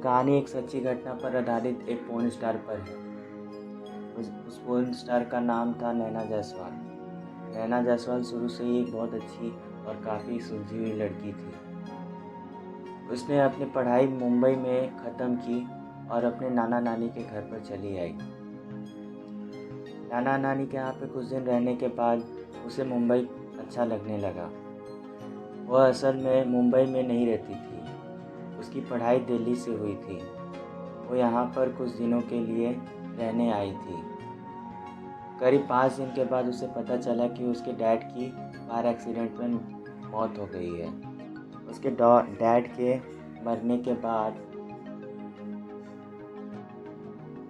कहानी एक सच्ची घटना पर आधारित एक पोर्न स्टार पर है। उस पोर्न स्टार का नाम था नैना जायसवाल। नैना जायसवाल शुरू से ही एक बहुत अच्छी और काफ़ी सुलझी हुई लड़की थी। उसने अपनी पढ़ाई मुंबई में ख़त्म की और अपने नाना नानी के घर पर चली आई। नाना नानी के यहाँ पे कुछ दिन रहने के बाद उसे मुंबई अच्छा लगने लगा। वह असल में मुंबई में नहीं रहती थी, उसकी पढ़ाई दिल्ली से हुई थी। वो यहाँ पर कुछ दिनों के लिए रहने आई थी। करीब 5 दिन के बाद उसे पता चला कि उसके डैड की कार एक्सीडेंट में मौत हो गई है। उसके डैड के मरने के बाद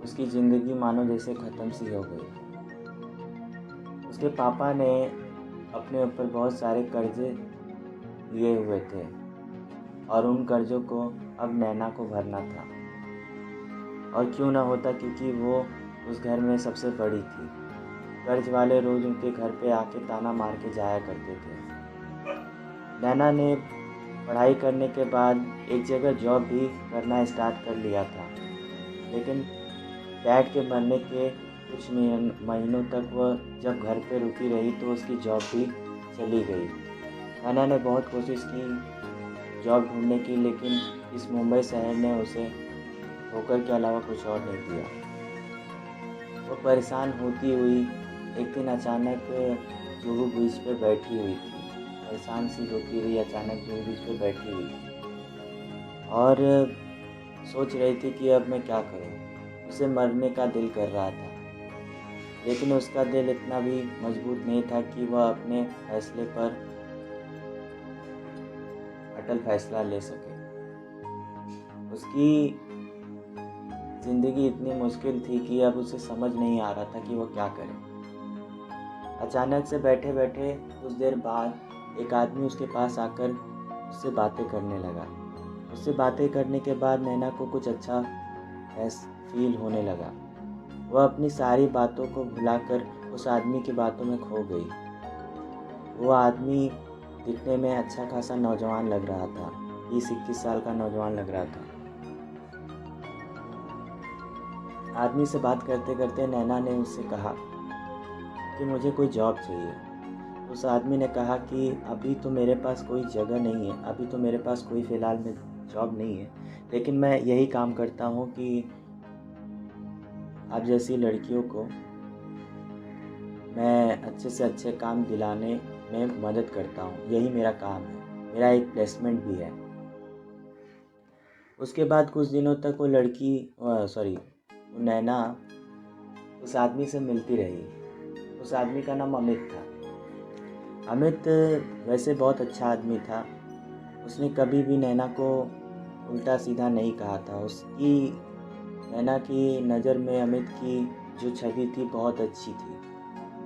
उसकी ज़िंदगी मानो जैसे ख़त्म सी हो गई। उसके पापा ने अपने ऊपर बहुत सारे कर्जे लिए हुए थे और उन कर्ज़ों को अब नैना को भरना था। और क्यों ना होता, क्योंकि वो उस घर में सबसे बड़ी थी। कर्ज वाले रोज़ उनके घर पे आके ताना मार के जाया करते थे। नैना ने पढ़ाई करने के बाद एक जगह जॉब भी करना स्टार्ट कर लिया था, लेकिन डैड के मरने के कुछ महीनों तक वह जब घर पे रुकी रही तो उसकी जॉब भी चली गई। नैना ने बहुत कोशिश की जॉब ढूंढने की, लेकिन इस मुंबई शहर ने उसे ठोकर के अलावा कुछ और नहीं दिया। वो परेशान होती हुई एक दिन अचानक जुहू बीच पे बैठी हुई थी। परेशान सी होती हुई अचानक जुहू बीच पे बैठी हुई थी और सोच रही थी कि अब मैं क्या करूं। उसे मरने का दिल कर रहा था, लेकिन उसका दिल इतना भी मजबूत नहीं था कि वह अपने फैसले पर अटल फैसला ले सके। उसकी ज़िंदगी इतनी मुश्किल थी कि अब उसे समझ नहीं आ रहा था कि वो क्या करे। अचानक से बैठे बैठे कुछ देर बाद एक आदमी उसके पास आकर उससे बातें करने लगा। उससे बातें करने के बाद नैना को कुछ अच्छा फील होने लगा। वह अपनी सारी बातों को भुलाकर उस आदमी की बातों में खो गई। वो आदमी दिखने में अच्छा खासा नौजवान लग रहा था, 20-21 साल का नौजवान लग रहा था। आदमी से बात करते करते नैना ने उससे कहा कि मुझे कोई जॉब चाहिए। उस आदमी ने कहा कि अभी तो मेरे पास कोई जगह नहीं है, अभी तो मेरे पास कोई फ़िलहाल में जॉब नहीं है, लेकिन मैं यही काम करता हूँ कि आप जैसी लड़कियों को मैं अच्छे से अच्छे काम दिलाने में मदद करता हूँ। यही मेरा काम है, मेरा एक प्लेसमेंट भी है। उसके बाद कुछ दिनों तक वो नैना उस आदमी से मिलती रही। उस आदमी का नाम अमित था। अमित वैसे बहुत अच्छा आदमी था। उसने कभी भी नैना को उल्टा सीधा नहीं कहा था। नैना की नज़र में अमित की जो छवि थी बहुत अच्छी थी।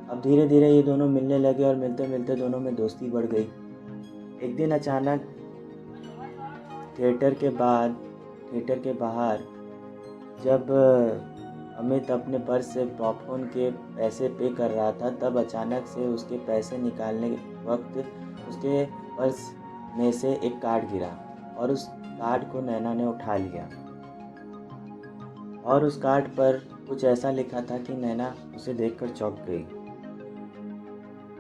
अब धीरे धीरे ये दोनों मिलने लगे और मिलते मिलते दोनों में दोस्ती बढ़ गई। एक दिन अचानक थिएटर के बाहर जब अमित अपने पर्स से पॉपकॉर्न के पैसे पे कर रहा था, तब अचानक से उसके पैसे निकालने वक्त उसके पर्स में से एक कार्ड गिरा और उस कार्ड को नैना ने उठा लिया और उस कार्ड पर कुछ ऐसा लिखा था कि नैना उसे देखकर चौंक गई।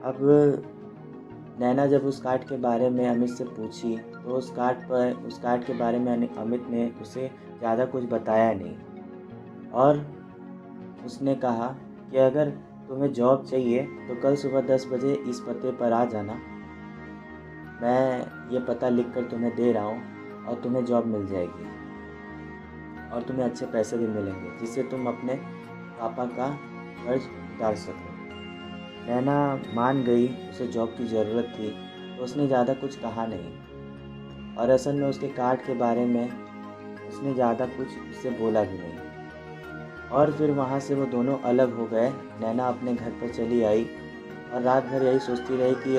अब नैना जब उस कार्ड के बारे में अमित से पूछी तो उस कार्ड के बारे में अमित ने उसे ज़्यादा कुछ बताया नहीं और उसने कहा कि अगर तुम्हें जॉब चाहिए तो कल सुबह 10 बजे इस पते पर आ जाना। मैं ये पता लिख कर तुम्हें दे रहा हूँ और तुम्हें जॉब मिल जाएगी और तुम्हें अच्छे पैसे भी मिलेंगे, जिससे तुम अपने पापा का कर्ज उतार सको। नैना मान गई, उसे जॉब की ज़रूरत थी तो उसने ज़्यादा कुछ कहा नहीं और असल में उसके कार्ड के बारे में उसने ज़्यादा कुछ उससे बोला भी नहीं। और फिर वहाँ से वो दोनों अलग हो गए। नैना अपने घर पर चली आई और रात भर यही सोचती रही कि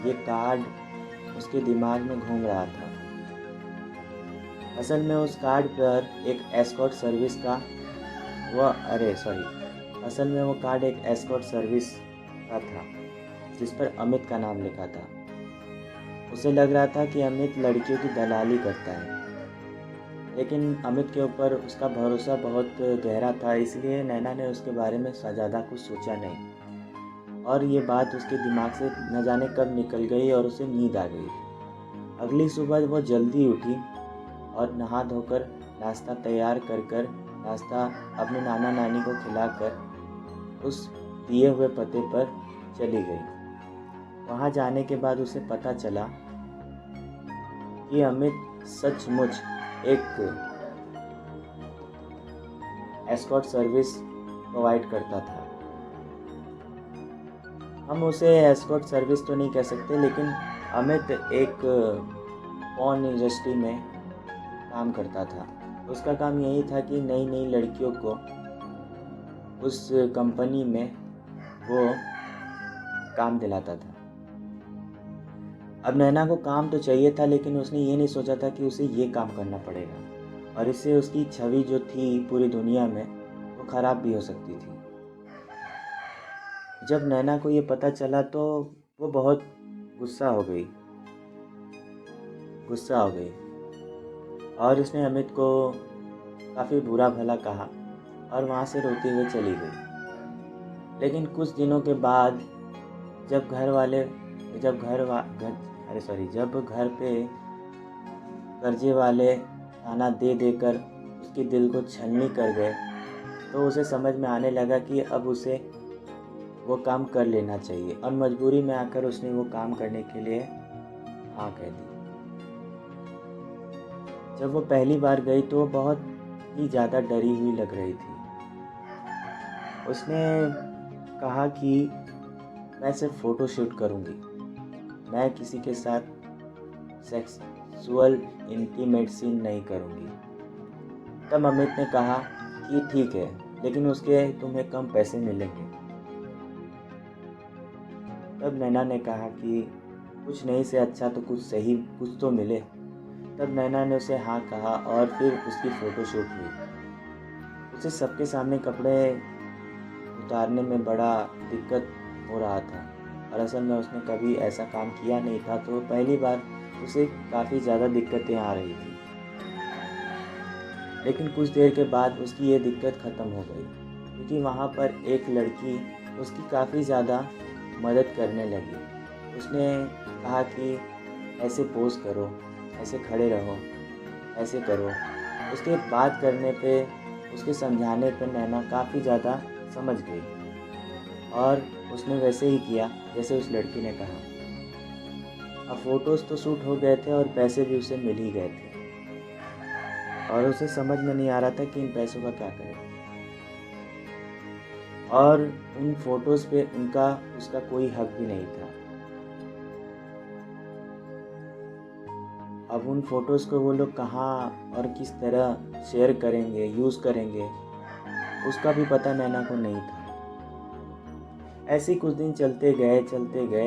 ये कार्ड उसके दिमाग में घूम रहा था। असल में उस कार्ड पर एक एस्कॉर्ट सर्विस का असल में वो कार्ड एक एस्कॉर्ट सर्विस का था, जिस पर अमित का नाम लिखा था। उसे लग रहा था कि अमित लड़कियों की दलाली करता है। लेकिन अमित के ऊपर उसका भरोसा बहुत गहरा था, इसलिए नैना ने उसके बारे में ज़्यादा कुछ सोचा नहीं। और ये बात उसके दिमाग से न जाने कब निकल गई और उसे नींद आ गई। अगली सुबह वो जल्दी उठी और नहा धोकर नाश्ता तैयार कर नाश्ता अपने नाना नानी को खिलाकर उस दिए हुए पते पर चली गई। वहाँ जाने के बाद उसे पता चला कि अमित सचमुच एक एस्कॉर्ट सर्विस प्रोवाइड करता था। हम उसे एस्कॉर्ट सर्विस तो नहीं कह सकते, लेकिन अमित एक पॉर्न इंडस्ट्री में काम करता था। उसका काम यही था कि नई नई लड़कियों को उस कंपनी में वो काम दिलाता था। अब नैना को काम तो चाहिए था, लेकिन उसने ये नहीं सोचा था कि उसे ये काम करना पड़ेगा और इससे उसकी छवि जो थी पूरी दुनिया में वो ख़राब भी हो सकती थी। जब नैना को ये पता चला तो वो बहुत गुस्सा हो गई और उसने अमित को काफ़ी बुरा भला कहा और वहाँ से रोते हुए चली गई। लेकिन कुछ दिनों के बाद जब घर पे कर्जे वाले ताना दे देकर उसके दिल को छलनी कर गए, तो उसे समझ में आने लगा कि अब उसे वो काम कर लेना चाहिए और मजबूरी में आकर उसने वो काम करने के लिए हाँ कह दी। जब वो पहली बार गई तो वो बहुत ही ज़्यादा डरी हुई लग रही थी। उसने कहा कि मैं सिर्फ फ़ोटो शूट करूँगी, मैं किसी के साथ सेक्सुअल इंटीमेसी नहीं करूँगी। तब अमित ने कहा कि ठीक है, लेकिन उसके तुम्हें कम पैसे मिलेंगे। तब नैना ने कहा कि कुछ नहीं से अच्छा तो कुछ तो मिले। तब नैना ने उसे हाँ कहा और फिर उसकी फ़ोटो शूट हुई। उसे सबके सामने कपड़े उतारने में बड़ा दिक्कत हो रहा था और असल में उसने कभी ऐसा काम किया नहीं था, तो पहली बार उसे काफ़ी ज़्यादा दिक्कतें आ रही थी। लेकिन कुछ देर के बाद उसकी ये दिक्कत ख़त्म हो गई, क्योंकि वहाँ पर एक लड़की उसकी काफ़ी ज़्यादा मदद करने लगी। उसने कहा कि ऐसे पोज़ करो, ऐसे खड़े रहो, ऐसे करो। उसके बात करने पे, उसके समझाने पे नैना काफ़ी ज़्यादा समझ गई और उसने वैसे ही किया जैसे उस लड़की ने कहा। अब फ़ोटोज़ तो शूट हो गए थे और पैसे भी उसे मिल ही गए थे और उसे समझ में नहीं आ रहा था कि इन पैसों का क्या करें। और उन फ़ोटोज़ पे उसका कोई हक भी नहीं था। अब उन फ़ोटोज़ को वो लोग कहाँ और किस तरह शेयर करेंगे, यूज़ करेंगे, उसका भी पता नैना को नहीं था। ऐसे ही कुछ दिन चलते गए,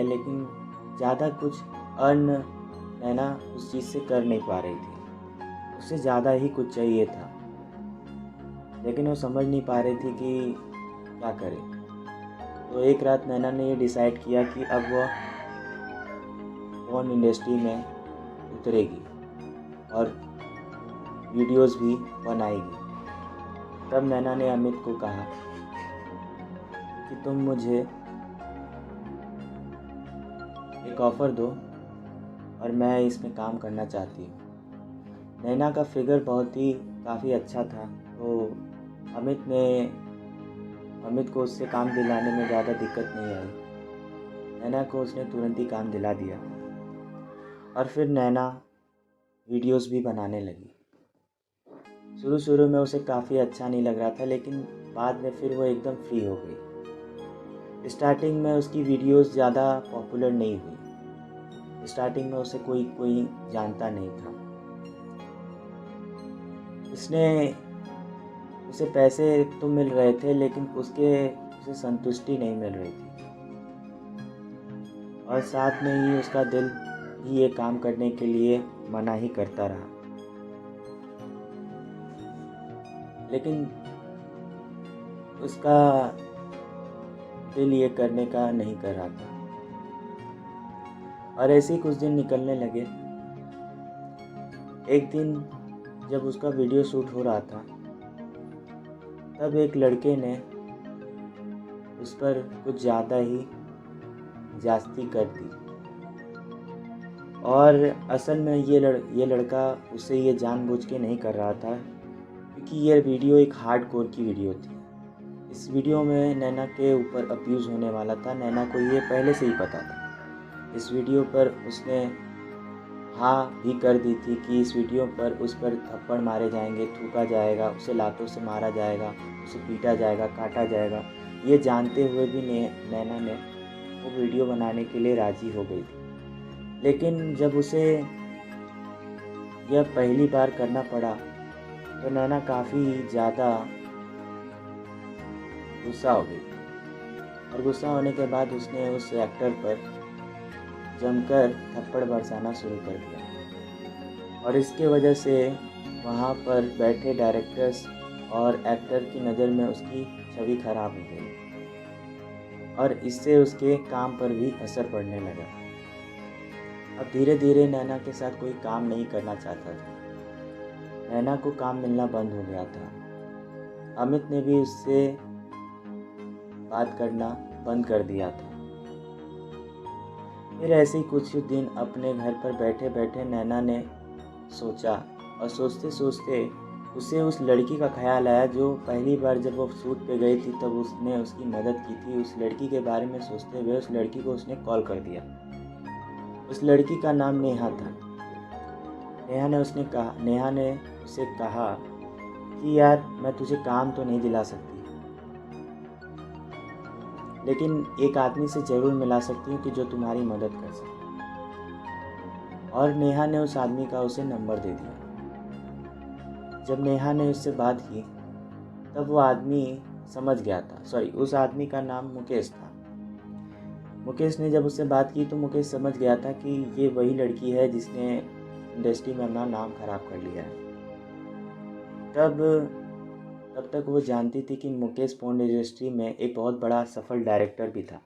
लेकिन ज़्यादा कुछ अर्न नैना उस चीज़ से कर नहीं पा रही थी। उससे ज़्यादा ही कुछ चाहिए था, लेकिन वो समझ नहीं पा रही थी कि क्या करे। तो एक रात नैना ने ये डिसाइड किया कि अब वह फ़ोन इंडस्ट्री में उतरेगी और वीडियोस भी बनाएगी। तब नैना ने अमित को कहा कि तुम मुझे एक ऑफ़र दो और मैं इसमें काम करना चाहती हूँ। नैना का फिगर काफ़ी अच्छा था, तो अमित को उससे काम दिलाने में ज़्यादा दिक्कत नहीं आई। नैना को उसने तुरंत ही काम दिला दिया और फिर नैना वीडियोस भी बनाने लगी। शुरू में उसे काफ़ी अच्छा नहीं लग रहा था, लेकिन बाद में फिर वो एकदम फ्री हो गई। स्टार्टिंग में उसकी वीडियोस ज़्यादा पॉपुलर नहीं हुई। स्टार्टिंग में उसे कोई जानता नहीं था। उसे पैसे तो मिल रहे थे, लेकिन उसे संतुष्टि नहीं मिल रही थी और साथ में ही उसका दिल भी ये काम करने के लिए मना ही करता रहा। लेकिन उसका दिल ये करने का नहीं कर रहा था और ऐसे ही कुछ दिन निकलने लगे। एक दिन जब उसका वीडियो शूट हो रहा था तब एक लड़के ने उस पर कुछ ज़्यादा ही ज्यादती कर दी। और असल में ये लड़का उसे ये जानबूझ के नहीं कर रहा था, क्योंकि ये वीडियो एक हार्डकोर की वीडियो थी। इस वीडियो में नैना के ऊपर अब्यूज़ होने वाला था। नैना को ये पहले से ही पता था। इस वीडियो पर उसने हाँ भी कर दी थी कि इस वीडियो पर उस पर थप्पड़ मारे जाएंगे, थूका जाएगा, उसे लातों से मारा जाएगा, उसे पीटा जाएगा, काटा जाएगा। ये जानते हुए भी नैना ने वो वीडियो बनाने के लिए राज़ी हो गई थी। लेकिन जब उसे यह पहली बार करना पड़ा तो नैना काफ़ी ज़्यादा गुस्सा हो गई, और गुस्सा होने के बाद उसने उस एक्टर पर जमकर थप्पड़ बरसाना शुरू कर दिया। और इसके वजह से वहाँ पर बैठे डायरेक्टर्स और एक्टर की नज़र में उसकी छवि खराब हो गई, और इससे उसके काम पर भी असर पड़ने लगा। अब धीरे धीरे नैना के साथ कोई काम नहीं करना चाहता था। नैना को काम मिलना बंद हो गया था। अमित ने भी उससे बात करना बंद कर दिया था। फिर ऐसे ही कुछ दिन अपने घर पर बैठे बैठे नैना ने सोचा, और सोचते सोचते उसे उस लड़की का ख्याल आया जो पहली बार जब वो शूट पे गई थी तब उसने उसकी मदद की थी। उस लड़की के बारे में सोचते हुए उस लड़की को उसने कॉल कर दिया। उस लड़की का नाम नेहा था। नेहा ने उसे कहा कि यार, मैं तुझे काम तो नहीं दिला सकती, लेकिन एक आदमी से ज़रूर मिला सकती हूँ कि जो तुम्हारी मदद कर सके। और नेहा ने उस आदमी का उसे नंबर दे दिया। जब नेहा ने उससे बात की तब वो आदमी समझ गया था। उस आदमी का नाम मुकेश था। मुकेश ने जब उससे बात की तो मुकेश समझ गया था कि ये वही लड़की है जिसने इंडस्ट्री में अपना नाम खराब कर लिया है। तब तक वो जानती थी कि मुकेश पोर्न इंडस्ट्री में एक बहुत बड़ा सफल डायरेक्टर भी था,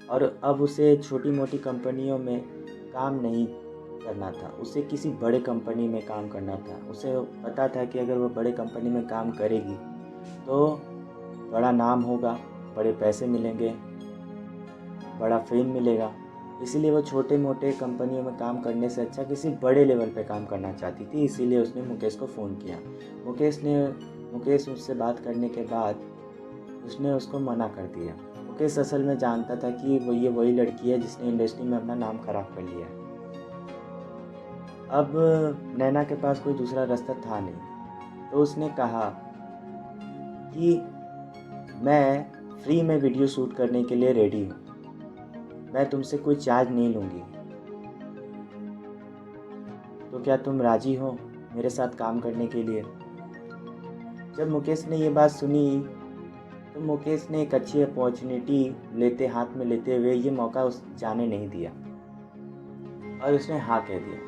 और अब उसे छोटी मोटी कंपनियों में काम नहीं करना था, उसे किसी बड़े कंपनी में काम करना था। उसे पता था कि अगर वो बड़े कंपनी में काम करेगी तो बड़ा नाम होगा, बड़े पैसे मिलेंगे, बड़ा फेम मिलेगा। इसीलिए वो छोटे मोटे कंपनियों में काम करने से अच्छा किसी बड़े लेवल पे काम करना चाहती थी। इसीलिए उसने मुकेश को फ़ोन किया। मुकेश उससे बात करने के बाद उसने उसको मना कर दिया। मुकेश असल में जानता था कि ये वही लड़की है जिसने इंडस्ट्री में अपना नाम खराब कर लिया है। अब नैना के पास कोई दूसरा रास्ता था नहीं, तो उसने कहा कि मैं फ्री में वीडियो शूट करने के लिए रेडी हूँ, मैं तुमसे कोई चार्ज नहीं लूँगी, तो क्या तुम राज़ी हो मेरे साथ काम करने के लिए। जब मुकेश ने ये बात सुनी तो मुकेश ने एक अच्छी अपॉर्चुनिटी हाथ में लेते हुए ये मौका उस जाने नहीं दिया, और उसने हाँ कह दिया।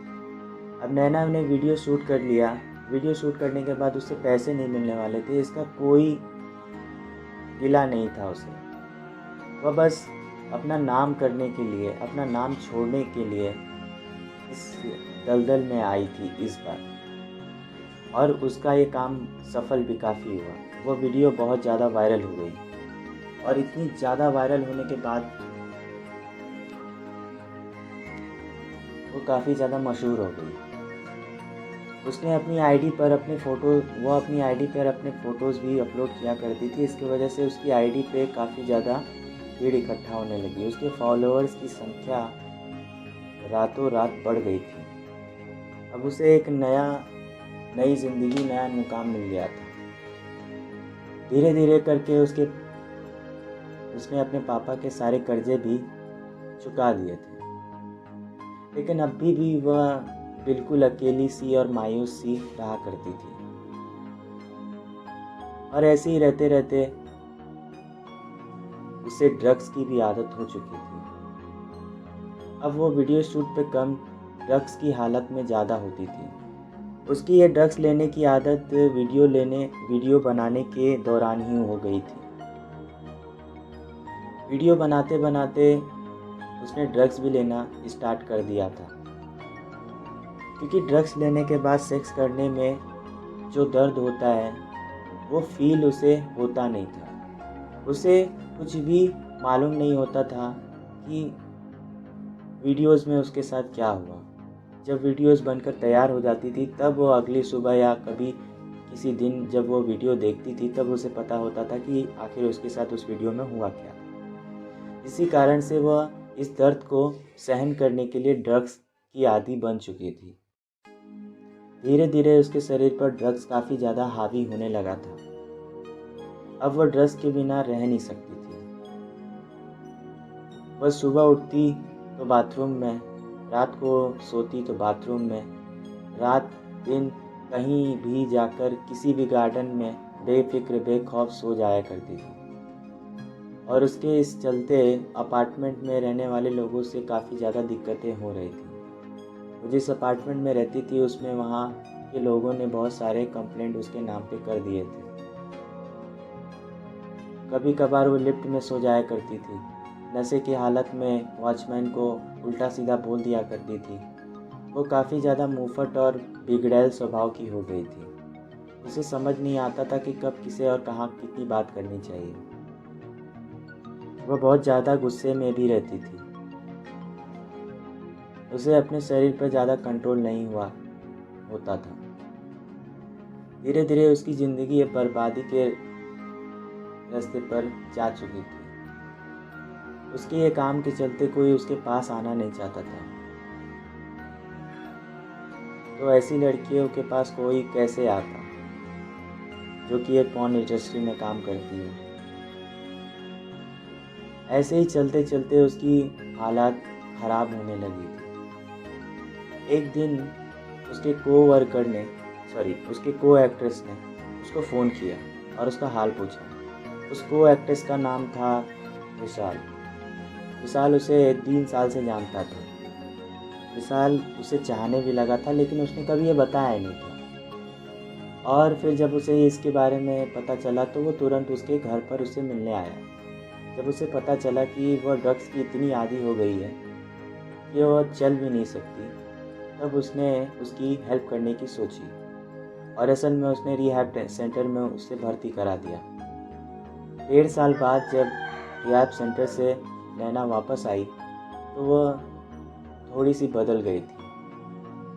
अब नैना ने वीडियो शूट कर लिया। वीडियो शूट करने के बाद उससे पैसे नहीं मिलने वाले थे, इसका कोई गिला नहीं था उसे। वह बस अपना नाम करने के लिए, अपना नाम छोड़ने के लिए इस दलदल में आई थी इस बार, और उसका ये काम सफल भी काफ़ी हुआ। वो वीडियो बहुत ज़्यादा वायरल हो गई, और इतनी ज़्यादा वायरल होने के बाद वो काफ़ी ज़्यादा मशहूर हो गई। उसने अपनी आईडी पर अपने फ़ोटोज़ भी अपलोड किया करती थी। इसकी वजह से उसकी आईडी पे काफ़ी ज़्यादा भीड़ इकट्ठा होने लगी। उसके फॉलोअर्स की संख्या रातों रात बढ़ गई थी। अब उसे एक नई ज़िंदगी, नया मुकाम मिल गया था। धीरे धीरे करके उसने अपने पापा के सारे कर्जे भी चुका दिए थे, लेकिन अभी भी वह बिल्कुल अकेली सी और मायूस सी रहा करती थी। और ऐसे ही रहते रहते उसे ड्रग्स की भी आदत हो चुकी थी। अब वो वीडियो शूट पे कम, ड्रग्स की हालत में ज़्यादा होती थी। उसकी ये ड्रग्स लेने की आदत वीडियो बनाने के दौरान ही हो गई थी। वीडियो बनाते बनाते उसने ड्रग्स भी लेना स्टार्ट कर दिया था। क्योंकि ड्रग्स लेने के बाद सेक्स करने में जो दर्द होता है वो फील उसे होता नहीं था। उसे कुछ भी मालूम नहीं होता था कि वीडियोज़ में उसके साथ क्या हुआ। जब वीडियोज़ बनकर तैयार हो जाती थी तब वो अगली सुबह या कभी किसी दिन जब वो वीडियो देखती थी तब उसे पता होता था कि आखिर उसके साथ उस वीडियो में हुआ क्या। इसी कारण से वह इस दर्द को सहन करने के लिए ड्रग्स की आदी बन चुकी थी। धीरे धीरे उसके शरीर पर ड्रग्स काफ़ी ज़्यादा हावी होने लगा था। अब वह ड्रग्स के बिना रह नहीं सकती थी। वह सुबह उठती तो बाथरूम में, रात को सोती तो बाथरूम में, रात दिन कहीं भी जाकर किसी भी गार्डन में बेफिक्र बेखौफ सो जाया करती थी। और उसके इस चलते अपार्टमेंट में रहने वाले लोगों से काफ़ी ज़्यादा दिक्कतें हो रही थी। वो जिस अपार्टमेंट में रहती थी उसमें वहाँ के लोगों ने बहुत सारे कंप्लेंट उसके नाम पे कर दिए थे। कभी कभार वो लिफ्ट में सो जाया करती थी। नशे की हालत में वॉचमैन को उल्टा सीधा बोल दिया करती थी। वो काफ़ी ज़्यादा मुंहफट और बिगड़ैल स्वभाव की हो गई थी। उसे समझ नहीं आता था कि कब किसे और कहाँ कितनी बात करनी चाहिए। वह बहुत ज़्यादा गुस्से में भी रहती थी। उसे अपने शरीर पर ज़्यादा कंट्रोल नहीं होता था। धीरे धीरे उसकी ज़िंदगी एक बर्बादी के रास्ते पर जा चुकी थी। उसके ये काम के चलते कोई उसके पास आना नहीं चाहता था। तो ऐसी लड़कियों के पास कोई कैसे आता जो कि एक पॉर्न इंडस्ट्री में काम करती हो। ऐसे ही चलते चलते उसकी हालात ख़राब होने लगी थी। एक दिन उसके को एक्ट्रेस ने उसको फ़ोन किया और उसका हाल पूछा। उस को एक्ट्रेस का नाम था विशाल। विशाल उसे 3 साल से जानता था। विशाल उसे चाहने भी लगा था लेकिन उसने कभी ये बताया नहीं था। और फिर जब उसे इसके बारे में पता चला तो वो तुरंत उसके घर पर उसे मिलने आया। जब उसे पता चला कि वह ड्रग्स की इतनी आदी हो गई है कि वह चल भी नहीं सकती, तब उसने उसकी हेल्प करने की सोची और असल में उसने रिहैब सेंटर में उसे भर्ती करा दिया। 1.5 साल बाद जब रिहैब सेंटर से नैना वापस आई तो वह थोड़ी सी बदल गई थी।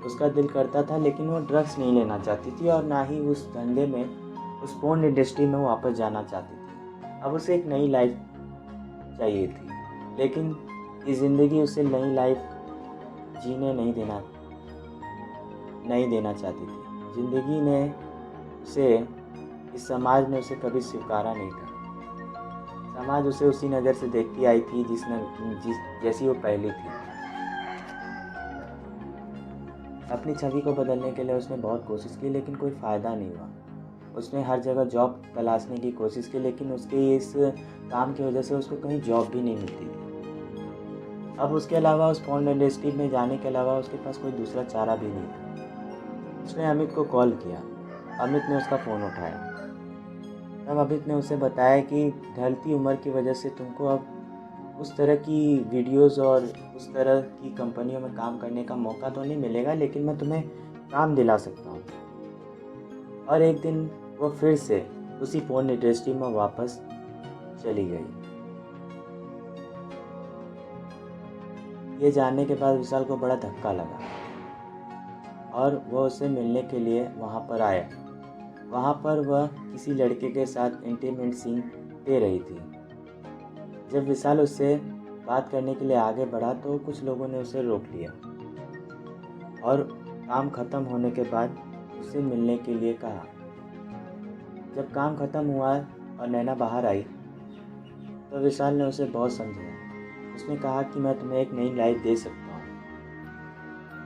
उसका दिल करता था लेकिन वो ड्रग्स नहीं लेना चाहती थी और ना ही उस धंधे में, उस पोर्न इंडस्ट्री में वापस जाना चाहती थी। अब उसे एक नई लाइफ चाहिए थी, लेकिन ये ज़िंदगी उसे नई लाइफ जीने नहीं देना चाहती थी। ज़िंदगी ने उसे, इस समाज ने उसे कभी स्वीकारा नहीं था। समाज उसे उसी नज़र से देखती आई थी जैसी वो पहली थी। अपनी छवि को बदलने के लिए उसने बहुत कोशिश की लेकिन कोई फ़ायदा नहीं हुआ। उसने हर जगह जॉब तलाशने की कोशिश की लेकिन उसके इस काम की वजह से उसको कहीं जॉब भी नहीं मिलती थी। अब उसके अलावा उस पोर्न इंडस्ट्री में जाने के अलावा उसके पास कोई दूसरा चारा भी नहीं था। उसने अमित को कॉल किया। अमित ने उसका फ़ोन उठाया। तब अमित ने उसे बताया कि ढलती उम्र की वजह से तुमको अब उस तरह की वीडियोज़ और उस तरह की कंपनियों में काम करने का मौका तो नहीं मिलेगा, लेकिन मैं तुम्हें काम दिला सकता हूँ। और एक दिन वो फिर से उसी पोर्न इंडस्ट्री में वापस चली गई। ये जानने के बाद विशाल को बड़ा धक्का लगा और वह उससे मिलने के लिए वहाँ पर आया। वहाँ पर वह किसी लड़के के साथ इंटीमेट सीन दे रही थी। जब विशाल उससे बात करने के लिए आगे बढ़ा तो कुछ लोगों ने उसे रोक लिया और काम ख़त्म होने के बाद उससे मिलने के लिए कहा। जब काम ख़त्म हुआ और नैना बाहर आई तो विशाल ने उसे बहुत समझाया। उसने कहा कि मैं तुम्हें एक नई लाइफ दे सकता हूँ,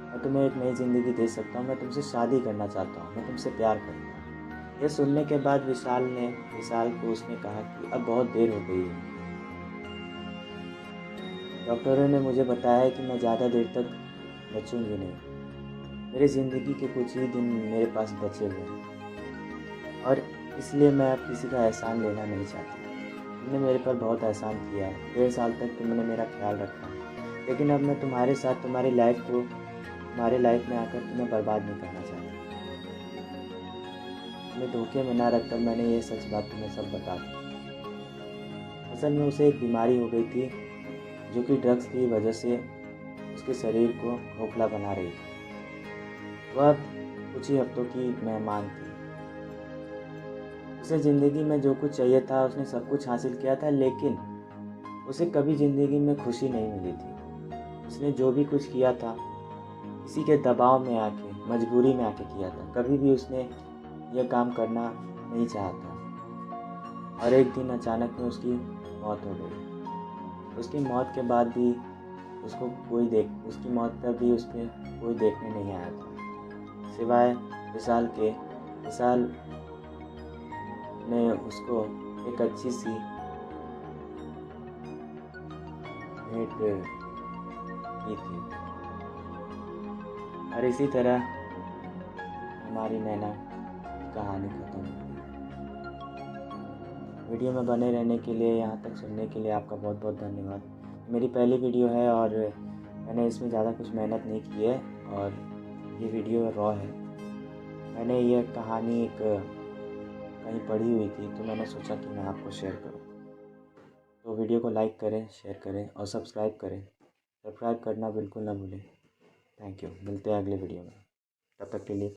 मैं तुम्हें एक नई ज़िंदगी दे सकता हूँ, मैं तुमसे शादी करना चाहता हूँ, मैं तुमसे प्यार करता हूँ। यह सुनने के बाद विशाल को उसने कहा कि अब बहुत देर हो गई है। डॉक्टरों ने मुझे बताया कि मैं ज़्यादा देर तक बचूंगी नहीं। मेरी ज़िंदगी के कुछ ही दिन मेरे पास बचे हुए हैं और इसलिए मैं अब किसी का एहसान लेना नहीं चाहती। तुमने मेरे पर बहुत एहसान किया है। 1.5 साल तक तुमने मेरा ख्याल रखा है, लेकिन अब मैं तुम्हारे साथ तुम्हारी लाइफ को तुम्हारे लाइफ में आकर तुम्हें बर्बाद नहीं करना चाहती। तुम्हें धोखे में ना रखकर मैंने ये सच बात तुम्हें सब बता दी। असल में उसे एक बीमारी हो गई थी जो कि ड्रग्स की वजह से उसके शरीर को खोखला बना रही थी। वह कुछ ही हफ्तों की मेहमान थी। उसे ज़िंदगी में जो कुछ चाहिए था उसने सब कुछ हासिल किया था, लेकिन उसे कभी ज़िंदगी में खुशी नहीं मिली थी। उसने जो भी कुछ किया था किसी के दबाव में आके, मजबूरी में आके किया था। कभी भी उसने यह काम करना नहीं चाहा था। और एक दिन अचानक में उसकी मौत हो गई। उसकी मौत के बाद भी उसकी मौत पर भी उसके कोई देखने नहीं आया था सिवाय विशाल के। विशाल ने उसको एक अच्छी सी भेंट की थी। और इसी तरह हमारी नैना की कहानी ख़त्म होती है। वीडियो में बने रहने के लिए, यहाँ तक सुनने के लिए आपका बहुत बहुत धन्यवाद। मेरी पहली वीडियो है और मैंने इसमें ज़्यादा कुछ मेहनत नहीं की है और ये वीडियो रॉ है। मैंने ये कहानी कहीं पढ़ी हुई थी तो मैंने सोचा कि मैं आपको शेयर करूं। तो वीडियो को लाइक करें, शेयर करें और सब्सक्राइब करें। सब्सक्राइब करना बिल्कुल ना भूलें। Thank you. मिलते हैं अगले वीडियो में। तब तक के लिए